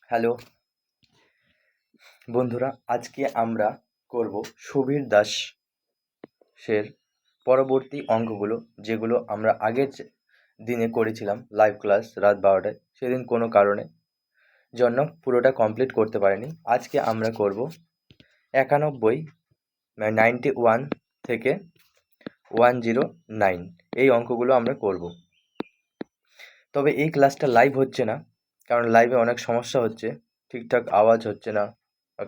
Hello বন্ধুরা, আজকে আমরা করব সুবীর দাসের পরবর্তী অঙ্কগুলো, যেগুলো আমরা আগের দিনে করেছিলাম লাইভ ক্লাস রাত 12টায়। সেদিন কোনো কারণে জন্য পুরোটা কমপ্লিট করতে পারিনি। আজকে আমরা করব 91 থেকে 109 এই অঙ্কগুলো আমরা করব। তবে এই ক্লাসটা লাইভ হচ্ছে না, কারণ লাইভে অনেক সমস্যা হচ্ছে, ঠিকঠাক আওয়াজ হচ্ছে না,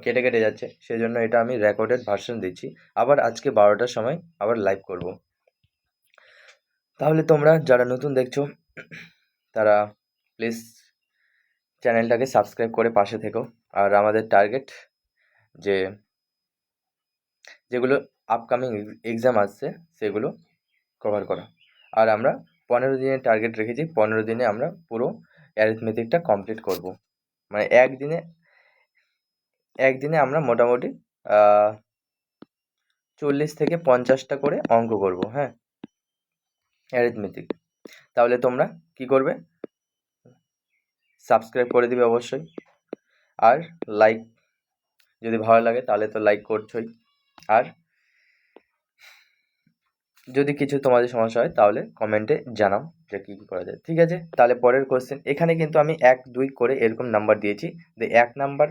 কেটে কেটে যাচ্ছে। সেজন্য এটা আমি রেকর্ডেড ভার্সন দিচ্ছি। আবার আজকে 12টার সময় আবার লাইভ করব। তাহলে তোমরা যারা নতুন দেখছো তারা প্লিজ চ্যানেলটাকে সাবস্ক্রাইব করে পাশে থেকো। আর আমাদের টার্গেট যেগুলো আপকামিং এক্সাম আসছে সেগুলো কভার করা। আর আমরা 15 দিনের টার্গেট রেখেছি। 15 দিনে আমরা পুরো অ্যারিথমেটিকটা কমপ্লিট করব। মানে একদিনে আমরা মোটামুটি 40 থেকে 50টা করে অঙ্ক করব। হ্যাঁ, অ্যারিথমেটিক। তাহলে তোমরা কি করবে? সাবস্ক্রাইব করে দিবে অবশ্যই। আর লাইক, যদি ভালো লাগে তাহলে তো লাইক করছোই। আর যদি কিছু তোমাদের সমস্যা হয় তাহলে কমেন্টে জানাও যে কী করা যায়। ঠিক আছে, তাহলে পরের কোশ্চেন। এখানে কিন্তু আমি 1 2 করে এরকম নাম্বার দিয়েছি। 1 নাম্বার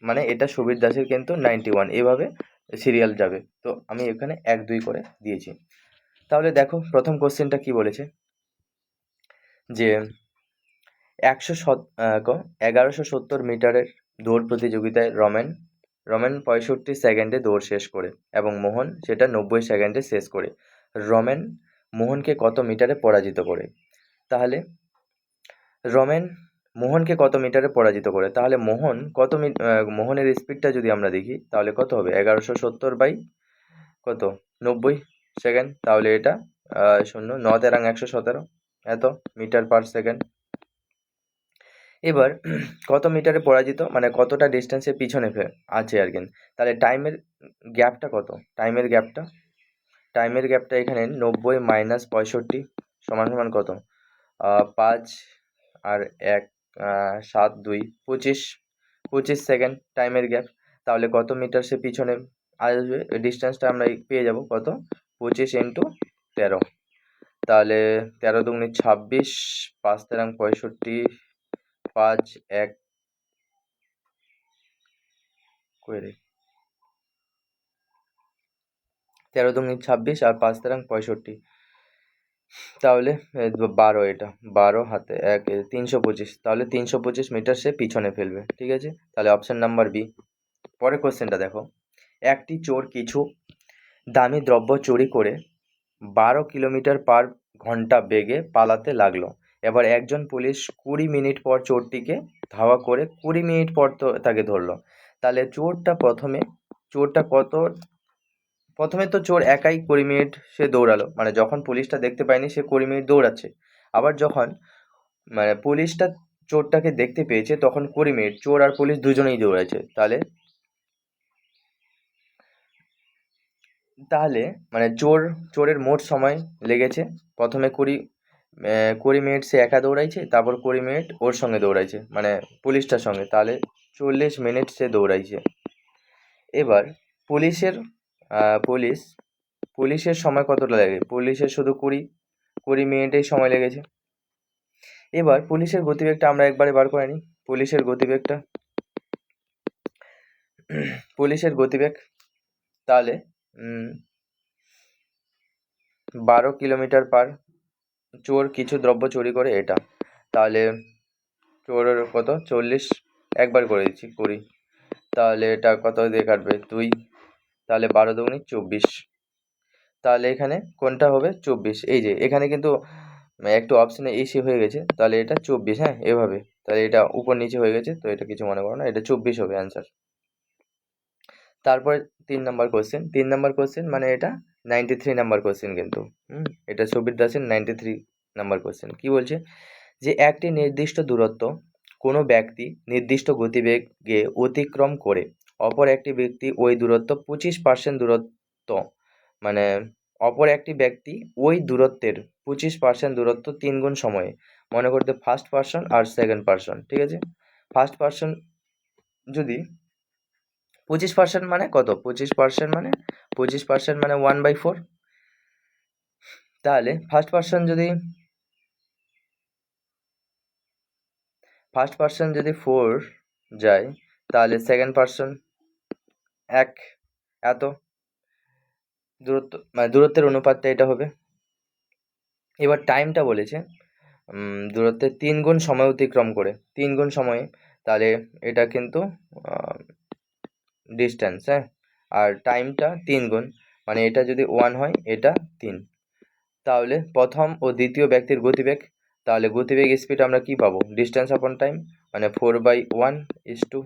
মানে এটা সুবীর দাসের কিন্তু 91, এভাবে সিরিয়াল যাবে। তো আমি এখানে 1 2 করে দিয়েছি। তাহলে দেখো প্রথম কোশ্চেনটা কি বলেছে, যে 1170 মিটারের দৌড় প্রতিযোগিতায় রমেন 65 সেকেন্ডে দৌড় শেষ করে এবং মোহন সেটা 90 সেকেন্ডে শেষ করে রমেন মোহনকে কত মিটারে পরাজিত করে। তাহলে রমেন মোহনকে কত মিটারে পরাজিত করে, তাহলে মোহনের স্পিডটা যদি আমরা দেখি তাহলে কত হবে? 1170 বাই কত 90 সেকেন্ড। তাহলে এটা 0 9 তেরাং 117 এত মিটার পার সেকেন্ড। এবার কত মিটারে পরাজিত মানে কতটা ডিস্টেন্সে পিছনে আছে আর কি। তাহলে টাইমের গ্যাপটা কত? টাইমের গ্যাপটা এখানে 90 মাইনাস 65 সমান সমান কত? 5 আর 1 7 2 25 সেকেন্ড টাইমের গ্যাপ। তাহলে কত মিটার সে পিছনে আসবে? ডিস্টেন্সটা আমরা পেয়ে যাব কত? 25 ইন্টু 13। তাহলে 13 দুগুণে 26, 5 তেরাং 65, 5 1 করে 13 দুগুণে 26 আর 5 তেরাং 65। তাহলে 12, এটা 12 হাতে 1 325। তাহলে 325 মিটার সে পিছনে ফেলবে। ঠিক আছে, তাহলে অপশন নাম্বার বি। পরের কোশ্চেনটা দেখো, একটি চোর কিছু দামি দ্রব্য চুরি করে 12 কিলোমিটার পার ঘন্টা বেগে পালাতে লাগলো। এবার একজন পুলিশ 20 মিনিট পর চোরটিকে ধাওয়া করে 20 মিনিট পর তাকে ধরলো। তাহলে প্রথমে তো চোর একাই 20 মিনিট সে দৌড়ালো, মানে যখন পুলিশটা দেখতে পায়নি সে 20 মিনিট দৌড়াচ্ছে। আবার যখন মানে পুলিশটা চোরটাকে দেখতে পেয়েছে তখন 20 মিনিট চোর আর পুলিশ দুজনেই দৌড়াচ্ছে। তাহলে মানে চোরের মোট সময় লেগেছে, প্রথমে 20 মিনিট সে একা দৌড়াইছে, তারপর 20 মিনিট ওর সঙ্গে দৌড়াইছে মানে পুলিশটার সঙ্গে, তাহলে 40 মিনিট সে দৌড়াইছে। এবার পুলিশের পুলিশ পুলিশের সময় কতটা লাগে? পুলিশের শুধু 20 মিনিটেই সময় লেগেছে। এবার পুলিশের গতিবেগটা আমরা একবারে বার করে নিই। পুলিশের গতিবেগ তাহলে 12 কিলোমিটার পার, চোর কিছু দ্রব্য চুরি করে এটা, তাহলে চোরের কত 40 একবার করে দিচ্ছি 20, তাহলে এটা কত দিয়ে কাটবে 2, তাহলে 12 দুগুণে 24। তাহলে এখানে কোনটা হবে? 24। এই যে এখানে কিন্তু একটু অপশানে এসি হয়ে গেছে, তাহলে এটা 24। হ্যাঁ, এভাবে, তাহলে এটা উপর নিচে হয়ে গেছে, তো এটা কিছু মনে করো না, এটা 24 হবে অ্যান্সার। তারপরে 3 নাম্বার কোশ্চেন, মানে এটা 93 নাম্বার কোশ্চেন কিন্তু। এটা সুবীর দাসের 93 নাম্বার কোশ্চেন। কি বলছে, যে একটি নির্দিষ্ট দূরত্ব কোনো ব্যক্তি নির্দিষ্ট গতিবেগে অতিক্রম করে অপর একটি ব্যক্তি ওই দূরত্ব 25% দূরত্ব, মানে অপর একটি ব্যক্তি ওই দূরত্বের 25% দূরত্ব 3 গুণ সময়ে মনে করতে ফার্স্ট পার্সন আর সেকেন্ড পার্সন, ঠিক আছে। ফার্স্ট পার্সন যদি 25% মানে কত, 25% মানে 1/4। তাহলে ফার্স্ট পার্সন যদি 4 যায়, তাহলে সেকেন্ড পার্সন 1, এত দূরত্ব, মানে দূরত্বের অনুপাতটা এটা হবে। এবার টাইমটা বলেছে দূরত্বের 3 গুণ সময় অতিক্রম করে, 3 গুণ সময়ে, তাহলে এটা কিন্তু ডিস্টেন্স, হ্যাঁ। আর টাইমটা 3 গুণ, মানে এটা যদি 1 হয় এটা 3। তাহলে প্রথম ও দ্বিতীয় ব্যক্তির গতিবেগ, তাহলে গতিবেগ স্পিড আমরা কি পাবো, ডিস্টেন্স আপন টাইম, মানে 4/1 ইস টু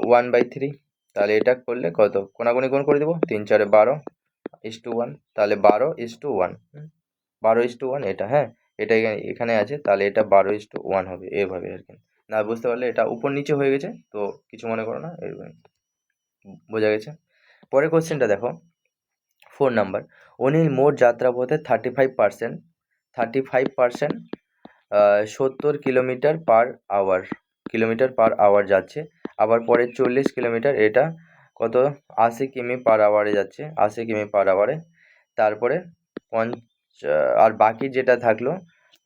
1/3। তাহলে এটা করলে কত, কোনাকুনি গুণ করে দেবো, 3 4 12 ইস টু 1, তাহলে 12:1, 12:1 এটা, হ্যাঁ। এটা এখানে আছে, তাহলে এটা 12:1 হবে, এভাবে আর কি। না বুঝতে পারলে এটা উপর নিচে হয়ে গেছে, তো কিছু মনে করো না, বোঝা গেছে। পরের কোশ্চেনটা দেখো, 4 নাম্বার। অনিল মোট যাত্রাপথে 35% 70 কিলোমিটার পার আওয়ার যাচ্ছে। আবার পরে 40 কিলোমিটার, এটা কত, 80 কিমি পার আওয়ারে যাচ্ছে, 80 কিমি পার আওয়ারে। তারপরে আর বাকি যেটা থাকলো,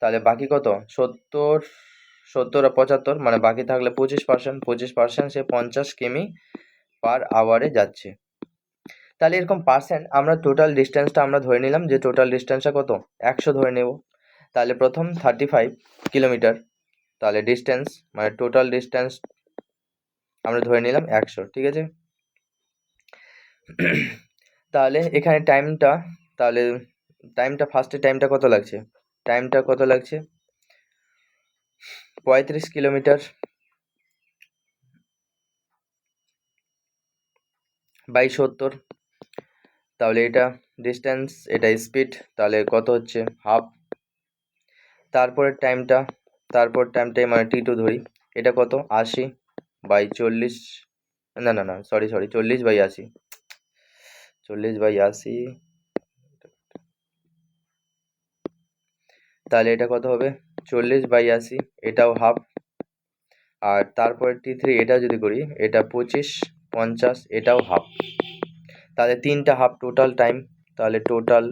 তাহলে বাকি কত, 70 আর 75, মানে বাকি থাকলে 25%, সে 50 কিমি পার আওয়ারে যাচ্ছে। তাহলে এরকম পার্সেন্ট, আমরা টোটাল ডিস্টেন্সটা আমরা ধরে নিলাম যে টোটাল ডিস্টেন্সটা কত, 100 ধরে নেব। তাহলে প্রথম 35 কিলোমিটার, তাহলে ডিস্টেন্স মানে টোটাল ডিস্টেন্স আমরা ধরে নিলাম 100, ঠিক আছে। তাহলে এখানে ফার্স্টে টাইমটা কত লাগছে, 35 কিলোমিটার বাই 70, তাহলে এটা ডিস্টেন্স, এটা স্পিড, তাহলে কত হচ্ছে, হাফ। তারপরের টাইমটাই মানে T2 ধরি, এটা কত, 80/40, না সরি 40/80, 40/80, তাহলে এটা কত হবে, 40/80, এটাও হাফ। আর তারপরে T3 এটা যদি করি, এটা 25/50, এটাও হাফ। তাহলে 3টা হাফ টোটাল টাইম, তাহলে টোটাল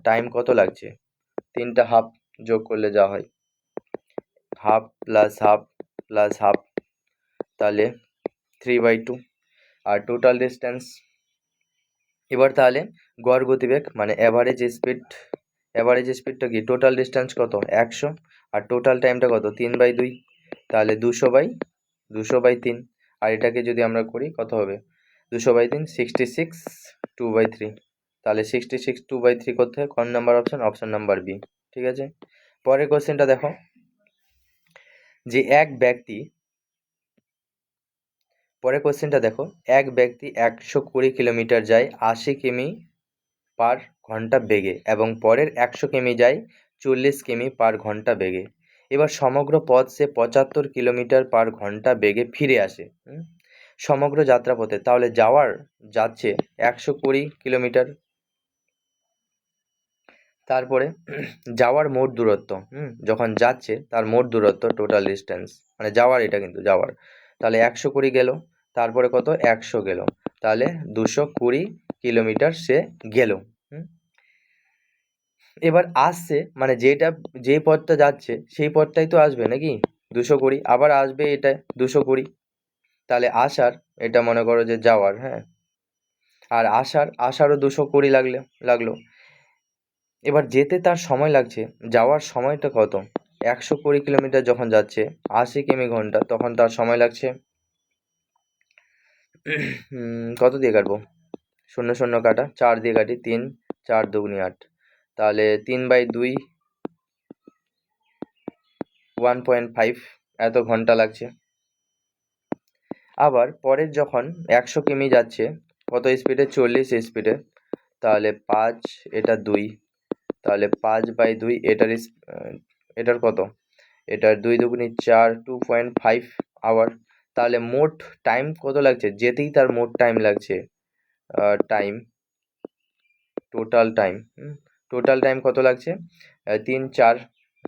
টাইম কত লাগছে, 3টা হাফ যোগ করলে যা হয়, half plus half plus half, তাহলে 3/2। আর টোটাল ডিস্টেন্স, এবার তাহলে গড় গতিবেগ মানে অ্যাভারেজ স্পিডটা কি, টোটাল ডিস্টেন্স কত, 100, আর টোটাল টাইমটা কত, 3/2, তাহলে 200/3। আর এটাকে যদি আমরা করি কত হবে, 200/3, 66 2/3, তাহলে 66 2/3 করতে হয়, কোন নাম্বার অপশন নাম্বার বি, ঠিক আছে। পরের কোশ্চেনটা দেখো, যে এক ব্যক্তি 120 কিলোমিটার যায় 80 কিমি পার ঘন্টা বেগে, এবং পরের 100 কিমি যায় 40 কিমি পার ঘন্টা বেগে। এবার সমগ্র পথ সে 75 কিলোমিটার পার ঘন্টা বেগে ফিরে আসে, সমগ্র যাত্রাপথে, তাহলে যাচ্ছে 120 কিলোমিটার। তারপরে যাওয়ার মোট দূরত্ব, যখন যাচ্ছে তার মোট দূরত্ব, টোটাল ডিস্টেন্স, মানে এটা কিন্তু যাওয়ার, তাহলে 120 গেল, তারপরে কত, 100 গেল, তাহলে 220 কিলোমিটার সে গেল। এবার আসছে, মানে যেই পথটা যাচ্ছে সেই পথটাই তো আসবে নাকি, 220, আবার আসবে এটা 220, তাহলে আসার, এটা মনে করো যে যাওয়ার, হ্যাঁ। আর আসারও 220 লাগলো। এবার যেতে তার সময় লাগছে, যাওয়ার সময়টা কত, 120 কিলোমিটার যখন যাচ্ছে 80 কিমি ঘন্টা, তখন তার সময় লাগছে কত দিয়ে কাটবো, 0 0 কাটা, 4 দিয়ে কাটি, 3 4 2 8, তাহলে 3/2 1.5 এত ঘন্টা লাগছে। আবার পরের যখন 100 কিমি যাচ্ছে কত স্পিডে, 40 স্পিডে, তাহলে 5, এটা 2, তাহলে 5/2, এটার কত, এটার 2 2 4 2.5 আওয়ার। তাহলে মোট টাইম কত লাগছে, যেতেই তার মোট টাইম লাগছে, টোটাল টাইম কত লাগছে, 3 4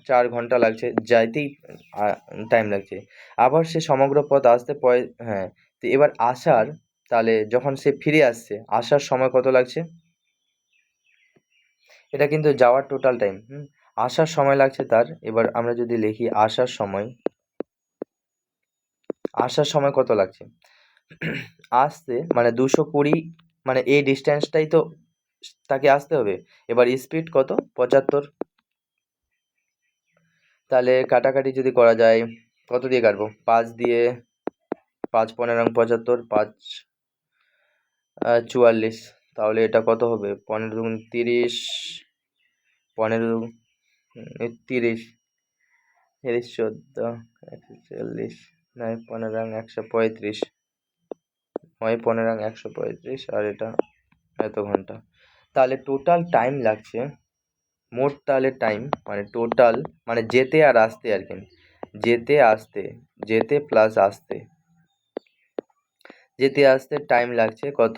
4 ঘন্টা লাগছে, যাইতেই টাইম লাগছে। আবার সে সমগ্র পথ আসতে হ্যাঁ, তো এবার আসার, তাহলে যখন সে ফিরে আসছে আসার সময় কত লাগছে? এটা কিন্তু যাওয়ার টোটাল টাইম। আসার সময় লাগছে তার, এবার আমরা যদি লিখি আসার সময় কত লাগছে, আসতে মানে 220, মানে এই ডিস্টেন্সটাই তো তাকে আসতে হবে। এবার স্পিড কত? 75। তাহলে কাটাকাটি যদি করা যায়, কত দিয়ে কাটবো? 5 দিয়ে, 5 15 75, 5 44। তাহলে এটা কত হবে? 15 দুগুণ 30, 15 30, 30 14 140, নয় 15 135, নয় 15 135, আর এটা এত ঘন্টা। তাহলে টোটাল টাইম লাগছে, মোট তাহলে টাইম মানে টোটাল, মানে যেতে আর আসতে আর কি, যেতে প্লাস আসতে, যেতে আসতে টাইম লাগছে কত?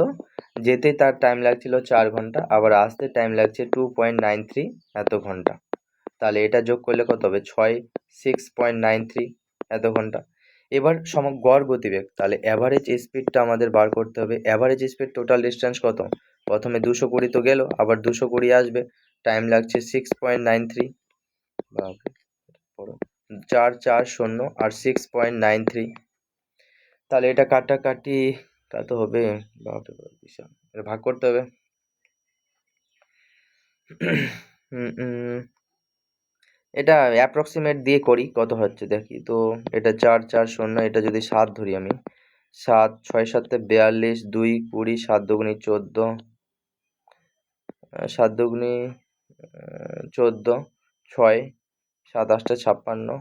যেতে তার টাইম লাগছিল 4 ঘন্টা, আবার আসতে টাইম লাগছে 2.93 এত ঘন্টা। তাহলে এটা যোগ করলে কত হবে? 6.93 এত ঘন্টা। এবার গড় গতিবেগ, তাহলে অ্যাভারেজ স্পিডটা আমাদের বার করতে হবে। অ্যাভারেজ স্পিড টোটাল ডিস্টেন্স কত? প্রথমে 220 তো গেল, আবার 220 আসবে, টাইম লাগছে 6.93, 440 আর 6.93। তাহলে এটা কাটাকাটি কত হবে? বিশাল, এটা ভাগ করতে হবে। এটা অ্যাপ্রক্সিমেট দিয়ে করি কত হচ্ছে দেখি তো। এটা 440, এটা যদি 7 ধরি আমি, 7 6 7 42, 2 20, 7 দুগুণি 14, 7 দুগুণি 14, 6 7 8 56,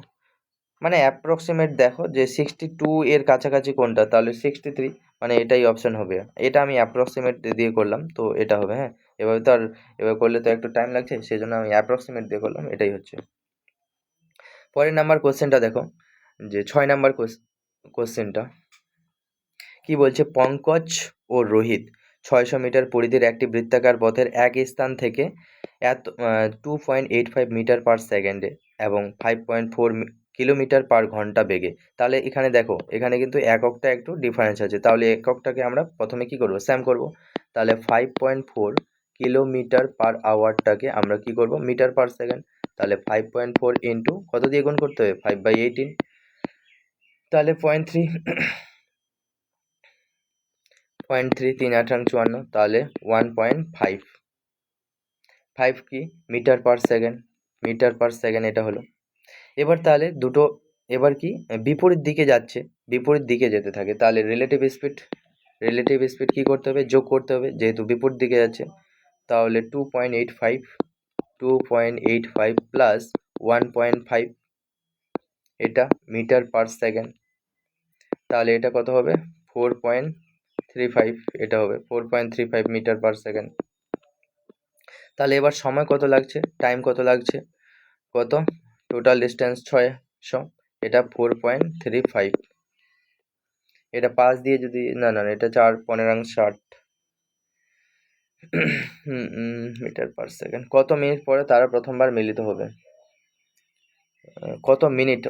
মানে অ্যাপ্রক্সিমেট দেখো যে 62 এর কাছাকাছি কোনটা, তাহলে 63, মানে এটাই অপশন হবে। এটা আমি অ্যাপ্রক্সিমেট দিয়ে করলাম, তো এটা হবে। হ্যাঁ, এভাবে তো আর, এভাবে করলে তো একটু টাইম লাগছে, সেই জন্য আমি অ্যাপ্রক্সিমেট দিয়ে করলাম, এটাই হচ্ছে। পরের নাম্বার কোশ্চেনটা দেখো, যে 6 নাম্বার কোশ্চেনটা কি বলছে? পঙ্কজ ও রোহিত 600 মিটার পরিধির একটি বৃত্তাকার পথের এক স্থান থেকে 2.85 মিটার পার সেকেন্ডে এবং 5.4 কিলোমিটার পার ঘন্টা বেগে। তাহলে এখানে দেখো, এখানে কিন্তু এককটা একটু ডিফারেন্স আছে, তাহলে এককটাকে আমরা প্রথমে কি করব? স্যাম করব। তাহলে 5.4 কিলোমিটার পার আওয়ারটাকে আমরা কি করব? Metre per second. তাহলে 5.4 ইন্টু কত দিয়ে গুণ করতে হবে? 5/18, তাহলে 0.3, 0.3, 3 8 54, তাহলে 1.5, 5 কি? Metre per second, metre per second এটা হলো। এবার তাহলে দুটো, এবার কি বিপরীত দিকে যাচ্ছে, বিপরীত দিকে যেতে থাকে, তাহলে রিলেটিভ স্পিড কি করতে হবে? যোগ করতে হবে, যেহেতু বিপরীত দিকে যাচ্ছে। তাহলে 2.85 প্লাস 1.5, এটা মিটার পার সেকেন্ড, তাহলে এটা কত হবে? 4.35, এটা হবে 4.35 মিটার পার সেকেন্ড। তাহলে এবার সময় কত লাগছে, টাইম কত লাগছে, কত? টোটাল ডিস্টেন্স 600, এটা 4.35, এটা 5 দিয়ে যদি, না না এটা 4 15 60 মিটার পার সেকেন্ড। কত মিনিট পরে তারা প্রথমবার মিলিত হবে? কত মিনিট?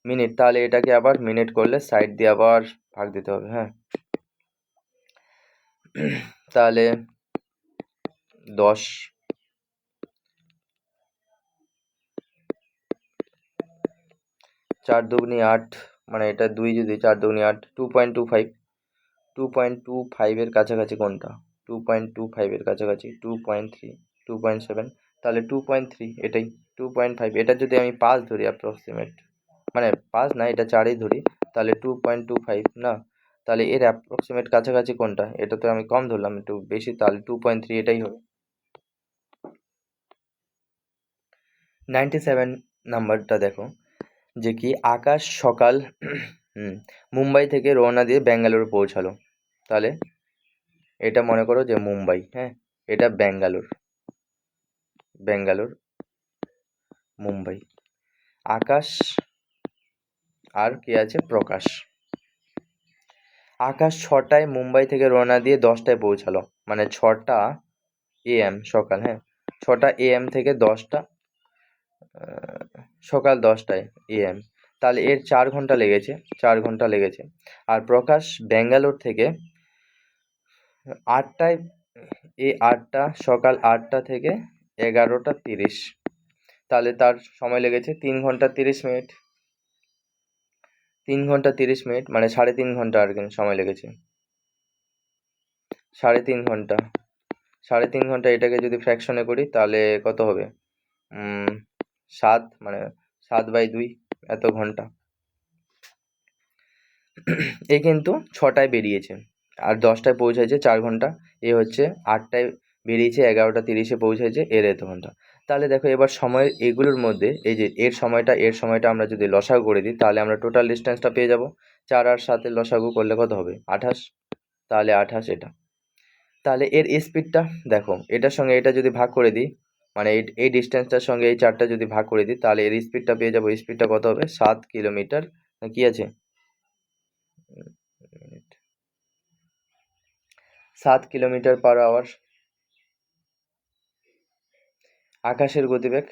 মিনিট, তাহলে এটাকে আবার মিনিট করলে সাইড দিয়ে আবার ভাগ দিতে হবে। হ্যাঁ, তাহলে 10, 4 দুগুনি 8, মানে এটা 2 যদি 4 দুগুনি 8, 2.25, 2.25 এর কাছাকাছি কোনটা? 2.25 এর কাছাকাছি 2.3, 2.7, তাহলে 2.3, এটাই 2.5। এটা যদি আমি 5 ধরি অ্যাপ্রক্সিমেট, মানে 5 না, এটা 4ই ধরি, তাহলে 2.25 না, তাহলে এর অ্যাপ্রক্সিমেট কাছাকাছি কোনটা? এটা তো আমি কম ধরলাম, একটু বেশি, তাহলে 2.3, এটাই হবে। 97 নাম্বারটা দেখো, যে কি আকাশ সকাল মুম্বাই থেকে রওনা দিয়ে ব্যাঙ্গালোর পৌঁছালো। তাহলে এটা মনে করো যে মুম্বাই, হ্যাঁ, এটা ব্যাঙ্গালোর, মুম্বাই। আকাশ আর কি আছে? প্রকাশ। আকাশ 6টায় মুম্বাই থেকে রওনা দিয়ে 10টায় পৌঁছালো, মানে 6টা AM সকাল, হ্যাঁ, 6টা AM থেকে 10টা সকাল 10টায় AM, তাহলে এর 4 ঘন্টা লেগেছে, 4 ঘন্টা লেগেছে। আর প্রকাশ ব্যাঙ্গালোর থেকে 8টায়, এই 8টা সকাল 8টা থেকে 11টা 30, তাহলে তার সময় লেগেছে 3 ঘন্টা 30 মিনিট। 3 ঘন্টা 30 মিনিট মানে 3.5 ঘন্টা আর কি সময় লেগেছে। 3.5 ঘন্টা, 3.5 ঘন্টা, এটাকে যদি ফ্র্যাকশনে করি তাহলে কত হবে? 7, মানে 7/2 এত ঘন্টা। এ কিন্তু 6টায় বেরিয়েছে আর 10টায় পৌঁছেছে, 4 ঘন্টা। এ হচ্ছে 8টায় বেরিয়েছে, 11টা 30-এ পৌঁছেছে, এর এত ঘন্টা। তাহলে দেখো এবার সময়ের এগুলোর মধ্যে এই যে এর সময়টা আমরা যদি লসাগু করে দিই তাহলে আমরা টোটাল ডিস্টেন্সটা পেয়ে যাব। 4 আর 7-এর লসাগু করলে কত হবে? 28, তাহলে 28 এটা। তাহলে এর স্পিডটা দেখো, এটার সঙ্গে এটা যদি ভাগ করে দিই, মানে এই ডিস্টেন্সটার সঙ্গে এই 4টা যদি ভাগ করে দিই তাহলে এর স্পিডটা পেয়ে যাবো। স্পিডটা কত হবে? 7 কিলোমিটার, কি আছে 7 কিলোমিটার পার আওয়ার। আকাশের গতিবেগ,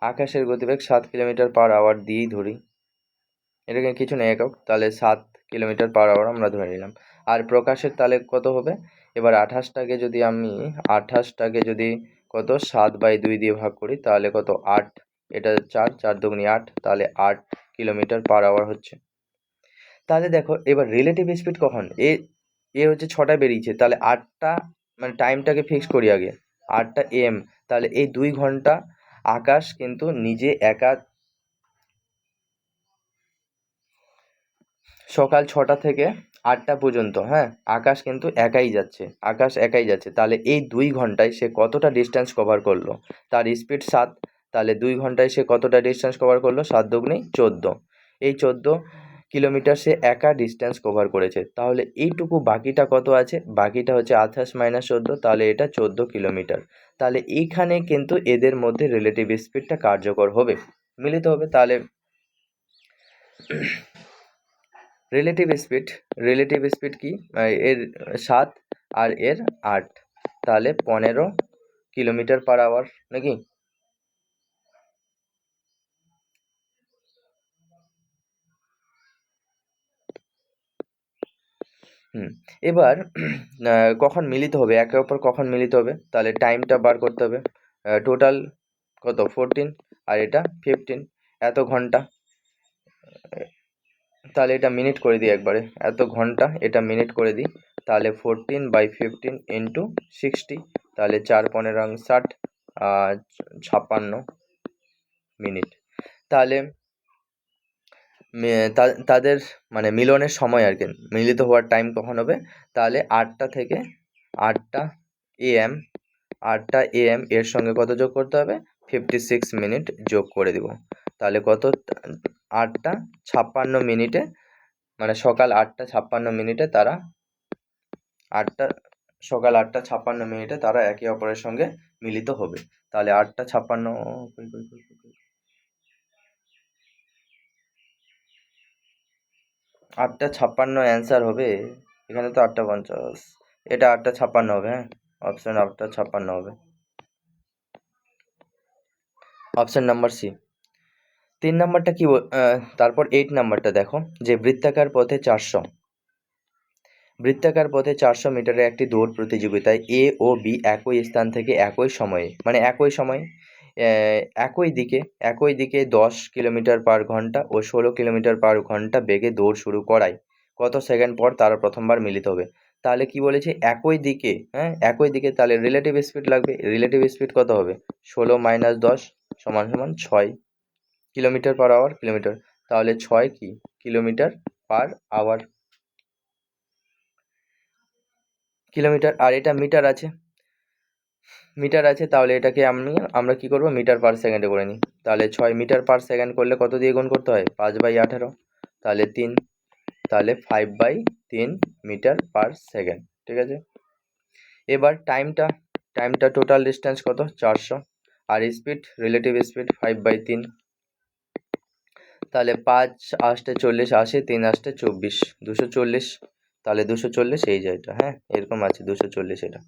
আকাশের গতিবেগ 7 কিলোমিটার পার আওয়ার দিয়েই ধরি, এটাকে কিছু নেই একক, তাহলে 7 কিলোমিটার পার আওয়ার আমরা ধরে নিলাম। আর প্রকাশের তাহলে কত হবে? এবার 28টাকে যদি কত 7/2 দিয়ে ভাগ করি তাহলে কত? 8, এটা 4, 4 দুগুণে 8, তাহলে 8 কিলোমিটার পার আওয়ার হচ্ছে। তাহলে দেখো এবার রিলেটিভ স্পিড কখন? এ হচ্ছে 6টায় বেরিয়েছে, তাহলে 8টা, মানে টাইমটাকে ফিক্স করি আগে, 8টা AM, তাহলে এই 2 ঘন্টা আকাশ কিন্তু নিজে একা সকাল 6টা থেকে 8টা পর্যন্ত, হ্যাঁ, আকাশ কিন্তু একাই যাচ্ছে। তাহলে এই 2 ঘন্টায় সে কতটা ডিস্টেন্স কভার করলো? তার স্পিড 7, তাহলে 2 ঘন্টায় সে কতটা ডিস্টেন্স কভার করলো? 7 দুগুণে 14, এই 14 কিলোমিটার সে একা ডিস্টেন্স কভার করেছে। তাহলে এইটুকু বাকিটা কত আছে? বাকিটা হচ্ছে 28 - 14, তাহলে এটা 14 কিলোমিটার। তাহলে এইখানে কিন্তু এদের মধ্যে রিলেটিভ স্পিডটা কার্যকর হবে, মিলিত হবে। তাহলে রিলেটিভ স্পিড কি? এর 7 আর এর 8, তাহলে 15 কিলোমিটার পার আওয়ার নাকি? এবার কখন মিলিত হবে, একে অপর কখন মিলিত হবে? তাহলে টাইমটা বার করতে হবে। টোটাল কত? 14, আর এটা 15, এত ঘন্টা। তাহলে এটা মিনিট করে দিই একবারে, এত ঘন্টা, এটা মিনিট করে দিই। তাহলে 14/15 ইন্টু 60, তাহলে 4×15 = 60, 56 মিনিট। তাহলে তাদের মানে মিলনের সময় আর কি, মিলিত হওয়ার টাইম কখন হবে? তাহলে 8টা থেকে 8টা AM, 8টা AM এর সঙ্গে কত যোগ করতে হবে? 56 মিনিট যোগ করে দিব। তাহলে কত? 8টা 56 মিনিটে, মানে সকাল 8টা 56 মিনিটে তারা 8টা সকাল 8টা 56 মিনিটে তারা একে অপরের সঙ্গে মিলিত হবে। তাহলে 8টা 56, 8টা 56 অ্যান্সার হবে। এখানে তো 8টা 50, এটা 8টা 56 হবে, হ্যাঁ, অপশন 8টা 56 হবে, অপশন নাম্বার সি। 3 নাম্বারটা কি তারপর 8 নাম্বারটা দেখো, যে বৃত্তাকার পথে 400 মিটারের একটি দৌড় প্রতিযোগিতায় এ ও বি একই স্থান থেকে একই সময়ে, মানে একই দিকে 10 কিলোমিটার পার ঘন্টা ও 16 কিলোমিটার পার ঘন্টা বেগে দৌড় শুরু করায় কত সেকেন্ড পর তারা প্রথমবার মিলিত হবে? তাহলে কি বলেছে? একই দিকে, হ্যাঁ, একই দিকে, তাহলে রিলেটিভ স্পিড লাগবে। রিলেটিভ স্পিড কত হবে? 16 - 10 = 6 কিলোমিটার পার আওয়ার, কিলোমিটার, তাহলে 6 কিলোমিটার পার আওয়ার, কিলোমিটার। আর এটা মিটার আছে, তাহলে এটাকে আমরা কি করব? মিটার পার সেকেন্ডে করে নিই। তাহলে 6 মিটার পার সেকেন্ড করলে কত দিয়ে গুণ করতে হয়? 5/18, তাহলে 3, তাহলে 5/3 মিটার পার সেকেন্ড, ঠিক আছে। এবার টাইমটা টোটাল ডিস্টেন্স কত? 400, আর স্পিড, রিলেটিভ স্পিড 5/3, তাহলে 5 × 8 = 40, 80, 3 × 8 = 24, 240 তাহলে 240 এই যে এটা, হ্যাঁ এরকম আছে 240, এটা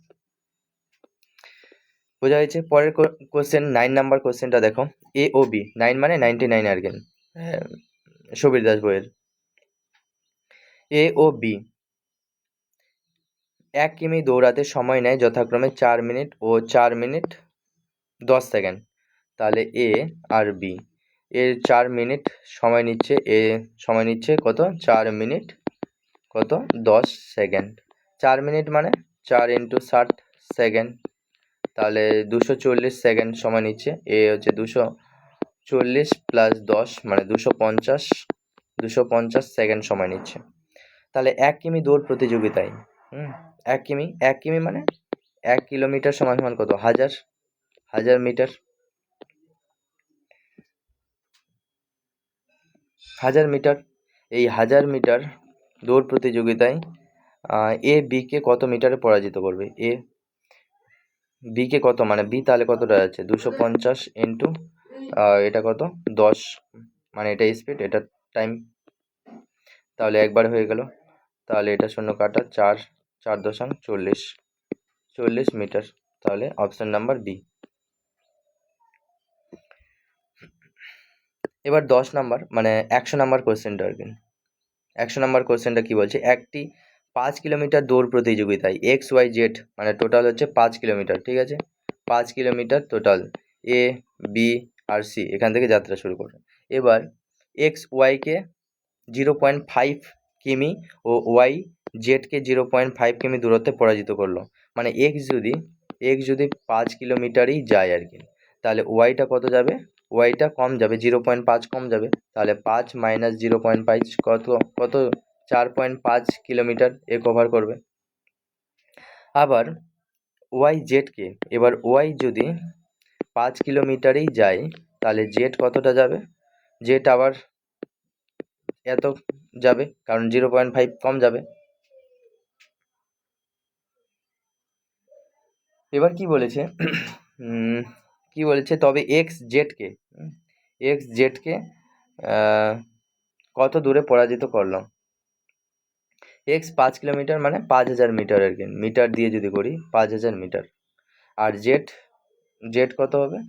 বোঝা হয়েছে। পরের কোশ্চেন 9 নাম্বার কোশ্চেনটা দেখো। এ ও বি, 9 মানে 99 আর কি, হ্যাঁ সুবীর দাস বইয়ের। এ ও বি 1 কিমি দৌড়াতে সময় নেয় যথাক্রমে 4 মিনিট ও 4 মিনিট 10 সেকেন্ড। তাহলে এ আর বি এর 4 মিনিট সময় নিচ্ছে, এ সময় নিচ্ছে কত, 4 মিনিট কত 10 সেকেন্ড। 4 মিনিট মানে 4 ইন্টু 60 সেকেন্ড, তাহলে 240 সেকেন্ড সময় নিচ্ছে। এ হচ্ছে 240 প্লাস 10 মানে 250 সেকেন্ড সময় নিচ্ছে। তাহলে 1 কিমি দৌড় প্রতিযোগিতায় 1 কিমি মানে 1 কিলোমিটার সমান সমান কত, হাজার মিটার। 1000 মিটার, এই 1000 মিটার দৌড় প্রতিযোগিতায় এ বি কে কত মিটারে পরাজিত করবে। এ বি কে কত, মানে বি তাহলে কতটা আছে, 250 ইন্টু এটা কত 10, মানে এটা স্পিড, এটা টাইম, তাহলে একবার হয়ে গেল। তাহলে এটা শূন্য কাটা, 40 মিটার, তাহলে অপশন নাম্বার বি। এবার 10 নাম্বার মানে 100 নাম্বার কোশ্চেনটা আর কি। 100 নাম্বার কোশ্চেনটা কি বলছে, একটি 5 কিলোমিটার দৌড় প্রতিযোগিতায় এক্স ওয়াই জেড মানে টোটাল হচ্ছে 5 কিলোমিটার, ঠিক আছে 5 kilometre total, A B R C এখান থেকে যাত্রা শুরু করবে। এবার এক্স ওয়াইকে 0.5 কিমি ও ওয়াই জেডকে 0.5 কিমি দূরত্বে পরাজিত করলো। মানে এক্স যদি 5 কিলোমিটারই যায় আর কি, তাহলে ওয়াইটা কত যাবে, ওয়াইটা কম যাবে, 0.5 কম যাবে, তাহলে 5 মাইনাস 0.5 কত কত 4.5 কিলোমিটার এ কভার করবে। আবার ওয়াই জেডকে, এবার ওয়াই যদি 5 কিলোমিটারই যায় তাহলে জেড কতটা যাবে, জেড আবার এত যাবে, কারণ 0.5 কম যাবে। এবার কি বলেছে কি বলেছে, তবে এক্স জেডকে কত দূরে পরাজিত করলো। এক্স 5 কিলোমিটার মানে 5000 মিটার আর কি, মিটার দিয়ে যদি করি 5000 মিটার। আর জেড জেড কত হবে,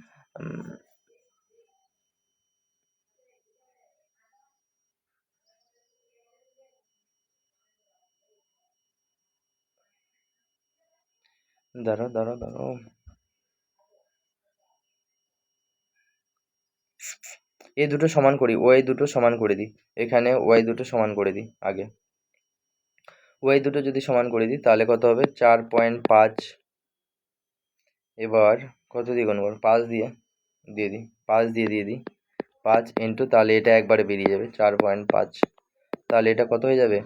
দাঁড়াও এই দুটো সমান করি, ওয়াই দুটো সমান করে দিই, এখানে ওয়াই দুটো সমান করে দিই আগে। ওয়াই দুটো যদি সমান করে দিই তাহলে কত হবে, 4.5, এবার কত দিয়ে গুণ করবো, 5 দিয়ে দিই, 5 দিয়ে দিই 5 ইন্টু, তাহলে এটা একবারে বেরিয়ে যাবে 4.5, তাহলে এটা কত হয়ে যাবে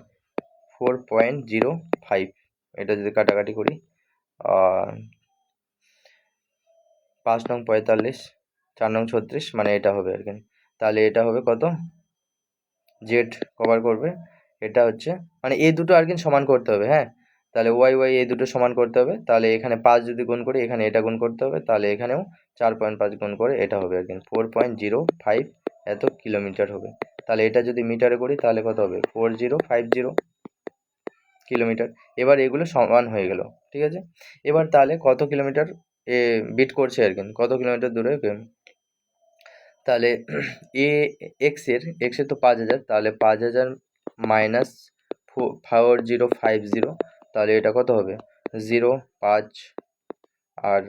4.05। এটা যদি কাটাকাটি করি 5 নং 45, 4 নং 36, মানে এটা হবে আর কি। তাহলে এটা হবে কত, জেড কভার করবে, এটা হচ্ছে মানে এই দুটো আর কি সমান করতে হবে, হ্যাঁ তাহলে ওয়াই এই দুটো সমান করতে হবে, তাহলে এখানে 5 যদি গুণ করি এখানে এটা গুণ করতে হবে, তাহলে এখানেও 4.5 গুণ করে এটা হবে আর কি 4.05 এত কিলোমিটার হবে। তাহলে এটা যদি মিটারে করি তাহলে কত হবে, 4050 কিলোমিটার। এবার এগুলো সমান হয়ে গেল, ঠিক আছে। এবার তাহলে কত কিলোমিটার বিট করছে আর কি, কত কিলোমিটার দূরে, তাহলে এ এক্সের তো 5000, তাহলে 5000 মাইনাস 4050, তাহলে এটা কত হবে 0.5 আর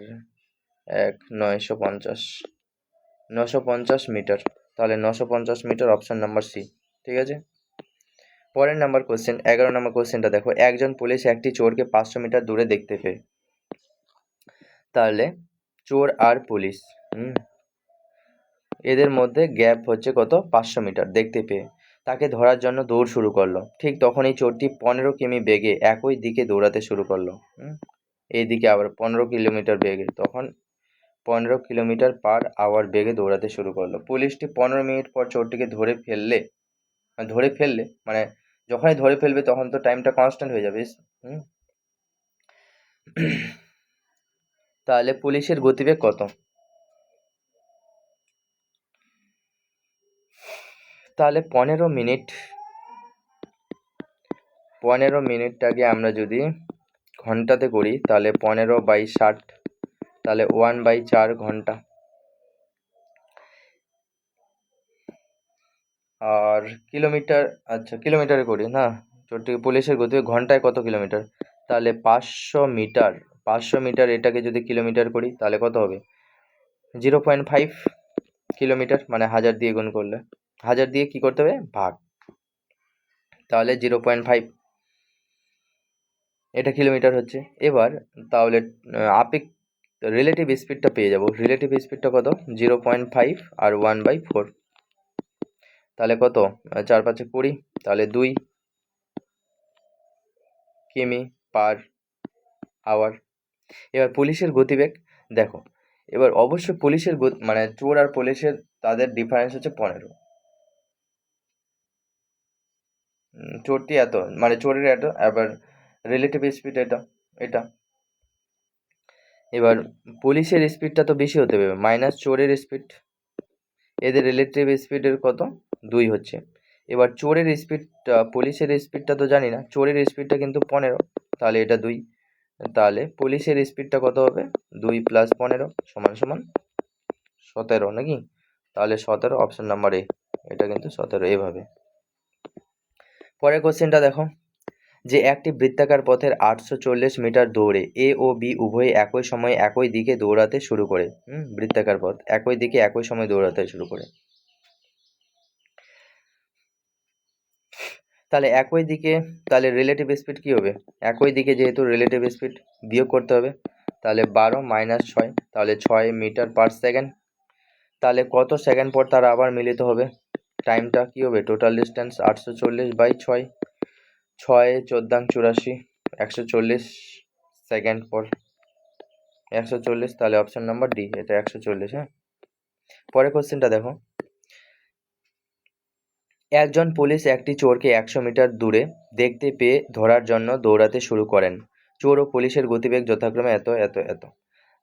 950 মিটার, তাহলে 950 মিটার, অপশন নাম্বার সি, ঠিক আছে। পরের নাম্বার কোশ্চেন 11 নম্বর কোশ্চেনটা দেখো, একজন পুলিশ একটি চোরকে 500 মিটার দূরে দেখতে পেয়ে, তাহলে চোর আর পুলিশ এদের মধ্যে গ্যাপ হচ্ছে কত, 500 মিটার দেখতে পেয়ে তাকে ধরার জন্য দৌড় শুরু করলো। ঠিক তখনই চোরটি 15 কিমি বেগে একই দিকে দৌড়াতে শুরু করলো, এইদিকে আবার 15 কিলোমিটার বেগে, তখন 15 কিলোমিটার পার আওয়ার বেগে দৌড়াতে শুরু করলো। পুলিশটি 15 মিনিট পর চোরটিকে ধরে ফেললে মানে যখনই ধরে ফেলবে তখন তো টাইমটা কনস্ট্যান্ট হয়ে যাবে, তাহলে পুলিশের গতিবেগ কত, তাহলে 15 মিনিট 15 মিনিটটাকে আমরা যদি ঘন্টাতে করি তাহলে 15/60, তাহলে 1/4 ঘন্টা। আর কিলোমিটার, আচ্ছা কিলোমিটারে করি না, পুলিশের গতি ঘন্টায় কত কিলোমিটার, তাহলে 500 মিটার। 500 মিটার এটাকে যদি কিলোমিটার করি তাহলে কত হবে, 0.5 কিলোমিটার, মানে 1000 দিয়ে গুণ করলে, 1000 দিয়ে কি করতে হবে ভাগ, তাহলে 0.5 এটা কিলোমিটার হচ্ছে। এবার তাহলে আপেক রিলেটিভ স্পিডটা পেয়ে যাব। রিলেটিভ স্পিডটা কত, 0.5 আর 1/4, তাহলে কত, 4 5 20, তাহলে 2 কিমি পার আওয়ার। এবার পুলিশের গতিবেগ দেখো, এবার অবশ্যই পুলিশের মানে চোর আর পুলিশের তাদের ডিফারেন্স হচ্ছে 15। চোরটি এত, মানে চোরের এত, আবার রিলেটিভ স্পিড এটা এটা। এবার পুলিশের স্পিডটা তো বেশি হতে হবে, মাইনাস চোরের স্পিড, এদের রিলেটিভ স্পিডের কত 2 হচ্ছে। এবার চোরের স্পিড, পুলিশের স্পিডটা তো জানি না, চোরের স্পিডটা কিন্তু 15, তাহলে এটা 2, তাহলে পুলিশের স্পিডটা কত হবে, 2 + 15 সমান সমান 17 নাকি, তাহলে 17, অপশন নাম্বার এ, এটা কিন্তু 17 এভাবে। পরের কোশ্চেনটা দেখো, যে একটি বৃত্তাকার পথের 840 মিটার দৌড়ে এ ও বি উভয়ে একই সময়ে একই দিকে দৌড়াতে শুরু করে। বৃত্তাকার পথ, একই দিকে একই সময় দৌড়াতে শুরু করে, তাহলে একই দিকে, তাহলে রিলেটিভ স্পিড কি হবে, একই দিকে যেহেতু রিলেটিভ স্পিড বিয়োগ করতে হবে, তাহলে 12 - 6, তাহলে 6 মিটার পার সেকেন্ড। তাহলে কত সেকেন্ড পর তারা আবার মিলিত হবে, টাইমটা কি হবে, টোটাল ডিস্টেন্স 840/6, 6 14 84, 140 সেকেন্ড পর 140, তাহলে অপশন নাম্বার ডি, এটা 140। হ্যাঁ, পরের কোশ্চেনটা দেখো, একজন পুলিশ একটি চোরকে 100 মিটার দূরে দেখতে পেয়ে ধরার জন্য দৌড়াতে শুরু করেন। চোর ও পুলিশের গতিবেগ যথাক্রমে এত এত এত।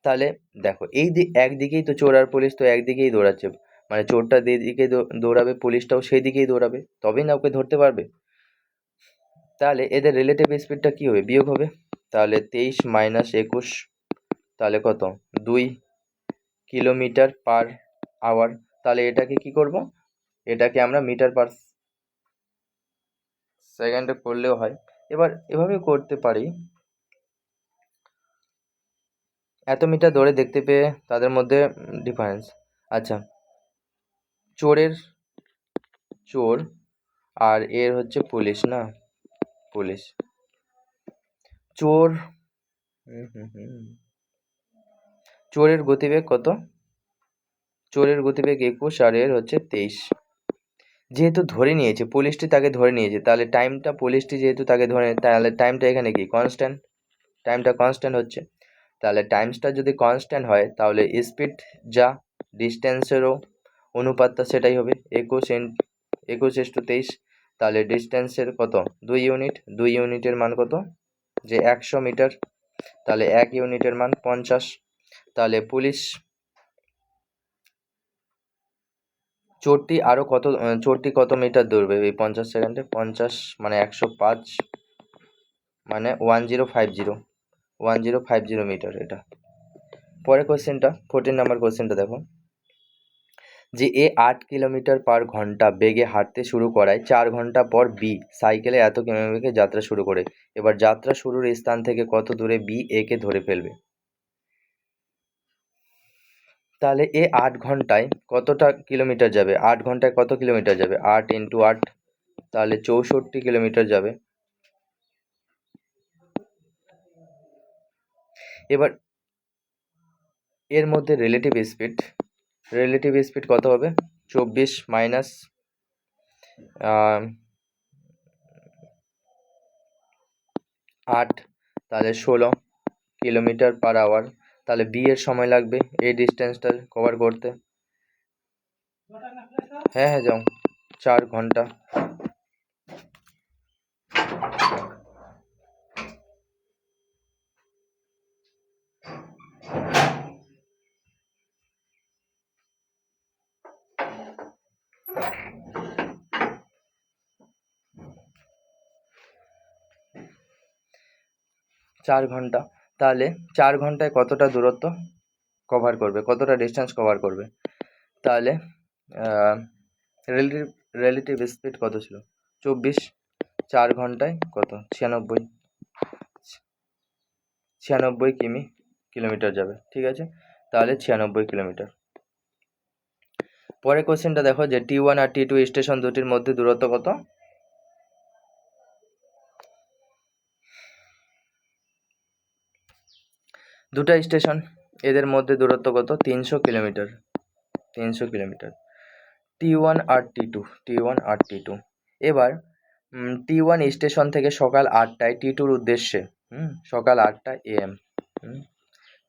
তাহলে দেখো এই একদিকেই তো চোর আর পুলিশ তো একদিকেই দৌড়াচ্ছে, মানে চোরটা যেদিকে দৌড়াবে পুলিশটাও সেই দিকেই দৌড়াবে, তবেই না ওকে ধরতে পারবে। তাহলে এদের রিলেটিভ স্পিডটা কি হবে, বিয়োগ হবে, তাহলে 23 - 21, তাহলে কত, 2 কিলোমিটার পার আওয়ার। তাহলে এটাকে কি করব, এটাকে আমরা মিটার পার সেকেন্ডে করলেও হয়। এবার এভাবে করতে পারি, এত মিটার দৌড়ে দেখতে পেয়ে তাদের মধ্যে ডিফারেন্স। আচ্ছা, চোর আর এর হচ্ছে পুলিশ না, পুলিশ চোর, চোরের গতিবেগ কত, চোরের গতিবেগ 21 আর এর হচ্ছে 23। যেহেতু ধরে নিয়েছে পুলিশটি, তাকে ধরে নিয়েছে, তাহলে টাইমটা পুলিশটি যেহেতু তাকে ধরে, তাহলে টাইমটা এখানে কি কনস্ট্যান্ট, টাইমটা কনস্ট্যান্ট হচ্ছে। তাহলে টাইমসটা যদি কনস্ট্যান্ট হয় তাহলে স্পিড যা ডিস্টেন্সেরও অনুপাতটা সেটাই হবে, 21 × 23, তাহলে ডিস্টেন্সের কত 2 ইউনিট, 2 ইউনিটের মান কত, যে 100 মিটার, তাহলে 1 ইউনিটের মান 50। তাহলে পুলিশ চোরটি কত মিটার দৌড়বে এই 50 সেকেন্ডে, 50 মানে 105, মানে 1050 মিটার এটা। পরের কোশ্চেনটা 14 নাম্বার কোশ্চেনটা দেখো, যে এ 8 কিলোমিটার পার ঘন্টা বেগে হাঁটতে শুরু করায় 4 ঘন্টা পর বি সাইকেলে এত কিলোমিটার যাত্রা শুরু করে। এবার যাত্রা শুরুর স্থান থেকে কত দূরে বি এ কে ধরে ফেলবে। তাহলে এ 8 ঘন্টায় কতটা কিলোমিটার যাবে, 8 ঘন্টায় কত কিলোমিটার যাবে, 8 × 8, তাহলে 64 কিলোমিটার যাবে। এবার এর মধ্যে রিলেটিভ স্পিড কত হবে, 24 মাইনাস 8, তাহলে 16 কিলোমিটার পার আওয়ার। তাহলে বি এর সময় লাগবে এই ডিস্টেন্সটা কভার করতে, হ্যাঁ হ্যাঁ যাও, 4 ঘন্টা। 4 ঘন্টা। তাহলে 4 ঘন্টায় কতটা দূরত্ব কভার করবে, কতটা ডিস্টেন্স কভার করবে? তাহলে রিলেটিভ রিলেটিভ স্পিড কত ছিল? 24। 4 ঘন্টায় কত? 96 কিলোমিটার যাবে। ঠিক আছে, তাহলে 96 কিলোমিটার। পরের কোশ্চেনটা দেখো যে T1 আর T2 স্টেশন দুটির মধ্যে দূরত্ব কত? দুটা স্টেশন, এদের মধ্যে দূরত্ব কত? 300 কিলোমিটার। 300 কিলোমিটার। T1 আর T2। এবার T1 স্টেশন থেকে সকাল 8টায় T2-র উদ্দেশ্যে সকাল 8টা AM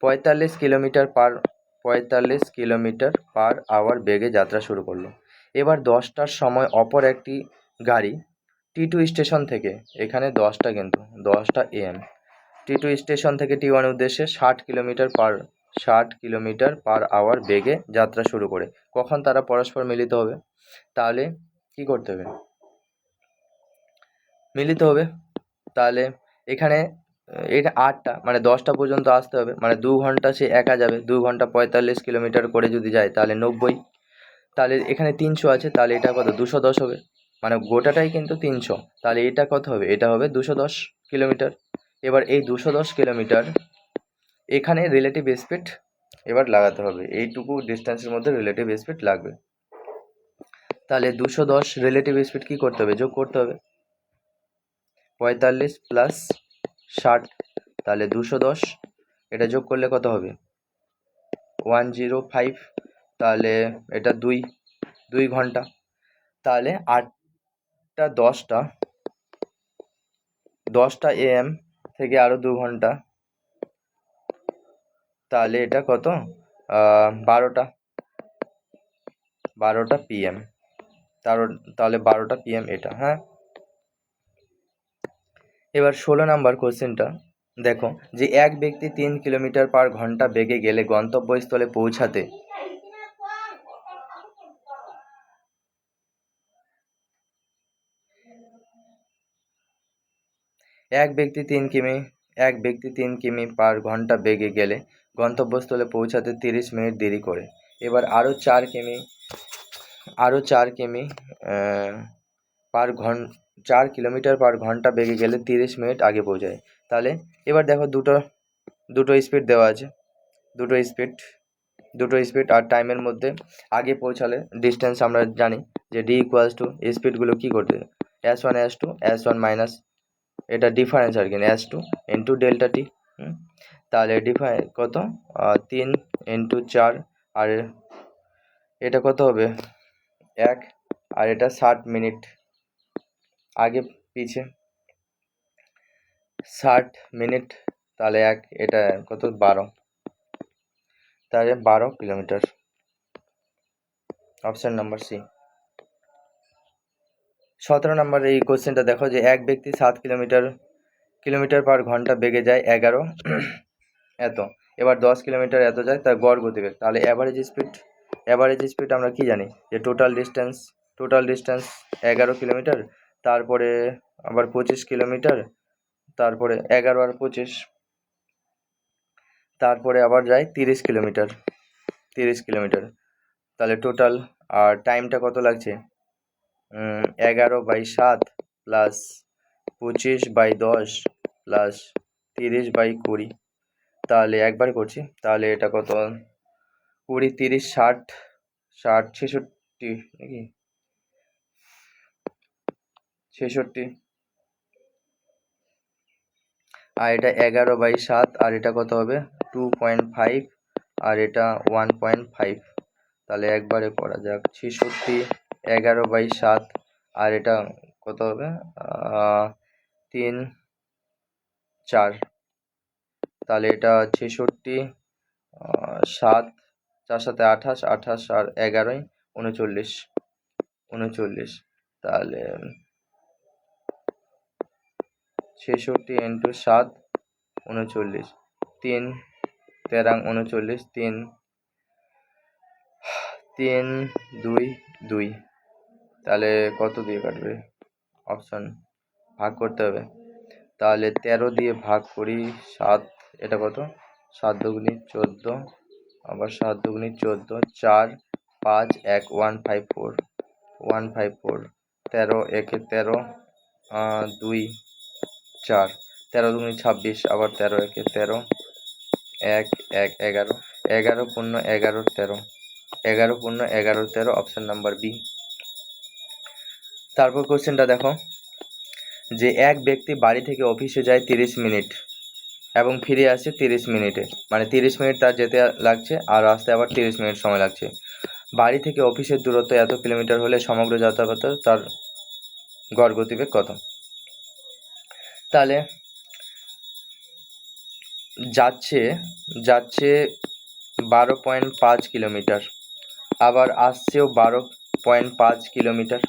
45 কিলোমিটার পার আওয়ার বেগে যাত্রা শুরু করলো। এবার 10টার সময় অপর একটি গাড়ি T2 স্টেশন থেকে, এখানে 10টা কিন্তু 10টা AM, T2 স্টেশন থেকে T1 উদ্দেশ্যে 60 কিলোমিটার পার আওয়ার বেগে যাত্রা শুরু করে। কখন তারা পরস্পর মিলিত হবে? তাহলে কি করতে হবে? মিলিত হবে। তাহলে এখানে এটা 8টা মানে 10টা পর্যন্ত আসতে হবে, মানে 2 ঘন্টা সে একা যাবে। 2 ঘন্টা 45 কিলোমিটার করে যদি যায় তাহলে 90। তাহলে এখানে 300 আছে, তাহলে এটা কত? 210 হবে। মানে গোটাটাই কিন্তু 300, তাহলে এটা কত হবে? এটা হবে 210 কিলোমিটার। এবার এই 210 কিলোমিটার এখানে রিলেটিভ স্পিড এবার লাগাতে হবে, এইটুকু ডিস্টেন্সের মধ্যে রিলেটিভ স্পিড লাগবে। তাহলে 210 রিলেটিভ স্পিড কি করতে হবে? যোগ করতে হবে। 45 প্লাস 60, তাহলে 210, এটা যোগ করলে কত হবে? 105। তাহলে এটা 2 ঘন্টা। তাহলে 8টা 10টা AM থেকে আরও 2 ঘন্টা, তাহলে এটা কত? 12টা PM। তাহলে 12টা PM এটা। হ্যাঁ, এবার 16 নাম্বার কোশ্চেনটা দেখো যে এক ব্যক্তি 3 কিলোমিটার পার ঘন্টা বেগে গেলে গন্তব্যস্থলে পৌঁছাতে এক ব্যক্তি 3 কিমি পার ঘন্টা বেগে গেলে গন্তব্যস্থলে পৌঁছাতে 30 মিনিট দেরি করে। এবার আরও 4 কিলোমিটার পার ঘন্টা বেগে গেলে 30 মিনিট আগে পৌঁছায়। তাহলে এবার দেখো দুটো স্পিড দেওয়া আছে, দুটো স্পিড আর টাইমের মধ্যে আগে পৌঁছালে ডিস্টেন্স আমরা জানি যে D = স্পিডগুলো কী করতে? S1 S1 মাইনাস এটা ডিফারেন্স আর কি, S2 ইন্টু ডেল্টা টি। তাহলে কত? 3 ইন্টু 4, আর এটা কত হবে? 1, আর এটা 60 মিনিট আগে পিছে 60 মিনিট, তাহলে এটা কত? 12, তাহলে 12 কিলোমিটার। Option number C. 17 নম্বর এই কোশ্চেনটা দেখো যে এক ব্যক্তি 7 কিলোমিটার পার ঘন্টা বেগে যায় 11 এত, এবার 10 কিলোমিটার এত যায়, তার গড় গতিবেগ। তাহলে অ্যাভারেজ স্পিড আমরা কি জানি যে টোটাল ডিস্টেন্স 11 কিলোমিটার, তারপরে আবার 25 কিলোমিটার, তারপরে 11 আর 25, তারপরে আবার যায় 30 কিলোমিটার। তাহলে টোটাল আর টাইমটা কত লাগছে? 11/7 প্লাস 25/10 প্লাস 30/20। তাহলে একবার করছি, তাহলে এটা কত? 20, 30, 60, 66 নাকি 66, আর এটা 11/7, আর এটা কত হবে? 2.5, আর এটা 1.5। তাহলে একবারে করা যাক 66 11/7, আর এটা কত হবে? 3, 4। তাহলে এটা 66, 7, 4 7 28, 28 আর 11 39। তাহলে 66 ইন্টু 7 39, 3 13 39, 3 2 2। তাহলে কত দিয়ে কাটবে? অপশান ভাগ করতে হবে। তাহলে 13 দিয়ে ভাগ করি 7, এটা কত 7 দুগুনি 14, আবার 7 দুগুনি 14, 4 5 1 154 154, 13 একে 13, 2 4, 13 দুগুনি 26, আবার 13 একে 13, 1 1 11, 11 পূর্ণ 11 13, 11 পূর্ণ 11 13, অপশন নাম্বার বি। তারপর কোশ্চেনটা দেখো, যে এক ব্যক্তি বাড়ি থেকে অফিসে যায় 30 মিনিট এবং ফিরে আসে 30 মিনিটে, মানে 30 মিনিট তার যেতে লাগছে আর আসতে আবার 30 মিনিট সময় লাগছে। বাড়ি থেকে অফিসের দূরত্ব এত কিলোমিটার হলে সমগ্র যাতায়াতে তার গড় গতিবেগ কত? তাহলে যাচ্ছে 12.5 কিলোমিটার, আবার আসছেও 12.5 কিলোমিটার।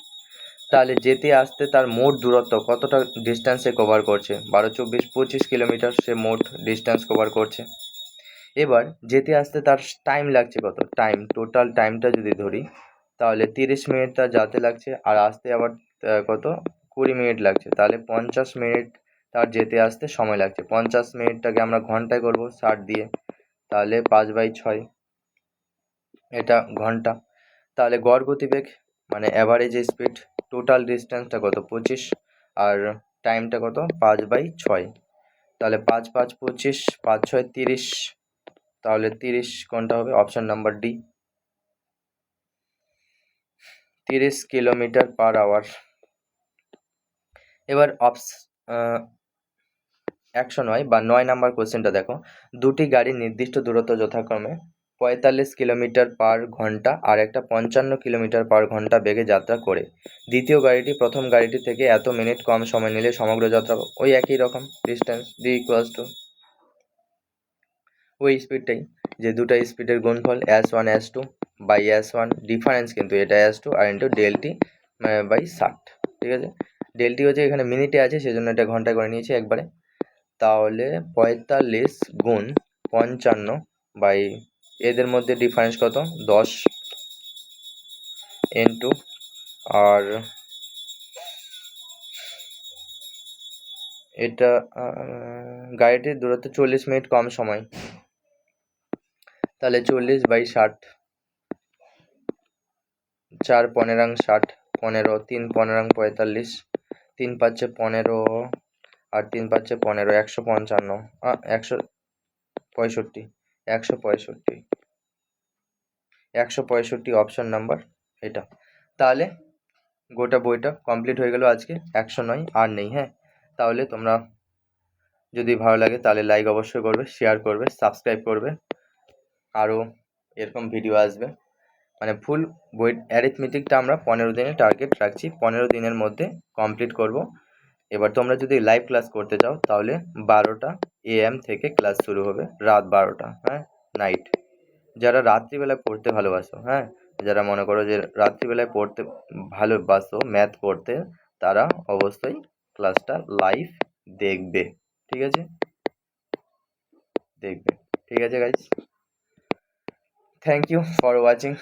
তাহলে যেতে আসতে তার মোট দূরত্ব কতটা ডিস্টেন্সে কভার করছে? 12 24 25 কিলোমিটার সে মোট ডিস্টেন্স কভার করছে। এবার যেতে আসতে তার টাইম লাগছে কত? টোটাল টাইমটা যদি ধরি তাহলে 30 মিনিট তার যেতে লাগছে আর আসতে আবার কত 20 মিনিট লাগছে, তাহলে 50 মিনিট তার যেতে আসতে সময় লাগছে। 50 মিনিটটাকে আমরা ঘন্টায় করব 60 দিয়ে, তাহলে 5/6 এটা ঘন্টা। তাহলে গড় গতিবেগ মানে অ্যাভারেজ স্পিড, টোটাল ডিস্টেন্সটা কত 25 আর টাইমটা কত 5/6, তাহলে 5 5 25, 5 6 30, তাহলে 30 কোনটা হবে? Option number D, 30 kilometre per hour. এবার 9 নাম্বার কোশ্চেনটা দেখো, দুটি গাড়ির নির্দিষ্ট দূরত্ব যথাক্রমে 45 কিলোমিটার পার ঘন্টা আর একটা 55 কিলোমিটার পার ঘন্টা বেগে যাত্রা করে। দ্বিতীয় গাড়িটি প্রথম গাড়িটি থেকে এত মিনিট কম সময় নিলে সমগ্র যাত্রা ওই একই রকম ডিস্টেন্স ডি ইকুয়ালস টু ওই স্পিডটাই, যে দুটো স্পিডের গুণফল s1 s2 by s1, difference কিন্তু এটা s2 আর ইন্টু ডেলটি বাই 60, ঠিক আছে। ডেলটি হচ্ছে এখানে মিনিটে আছে সেজন্য এটা ঘন্টায় করে নিয়েছি একবারে। তাহলে 45 গুণ 55 বাই এদের মধ্যে ডিফারেন্স কত 10 ইন্টু, আর এটা গাড়িটির দূরত্ব 40 মিনিট কম সময়, তাহলে 40/60, 4 15 60, 15 3 15 45, 3 5 15 আর 3 5 15, 155, 165, 165 অপশন নাম্বার এটা। তাহলে গোটা বইটা কমপ্লিট হয়ে গেল আজকে, 109 আর নেই। হ্যাঁ, তাহলে তোমরা যদি ভালো লাগে তাহলে লাইক অবশ্যই করবে, শেয়ার করবে, সাবস্ক্রাইব করবে, আরও এরকম ভিডিও আসবে। মানে ফুল বই অ্যারিথমেটিকটা আমরা 15 দিনে টার্গেট রাখছি, 15 দিনের মধ্যে কমপ্লিট করব। এবার তোমরা যদি লাইভ ক্লাস করতে চাও তাহলে 12টা AM থেকে ক্লাস শুরু হবে, রাত 12টা, হ্যাঁ নাইট। যারা রাত্রিবেলায় পড়তে ভালোবাসো, হ্যাঁ যারা মনে করো যে রাত্রিবেলায় পড়তে ভালোবাসো ম্যাথ পড়তে, তারা অবশ্যই ক্লাসটা লাইভ দেখবে, ঠিক আছে, দেখবে। ঠিক আছে guys, thank you for watching.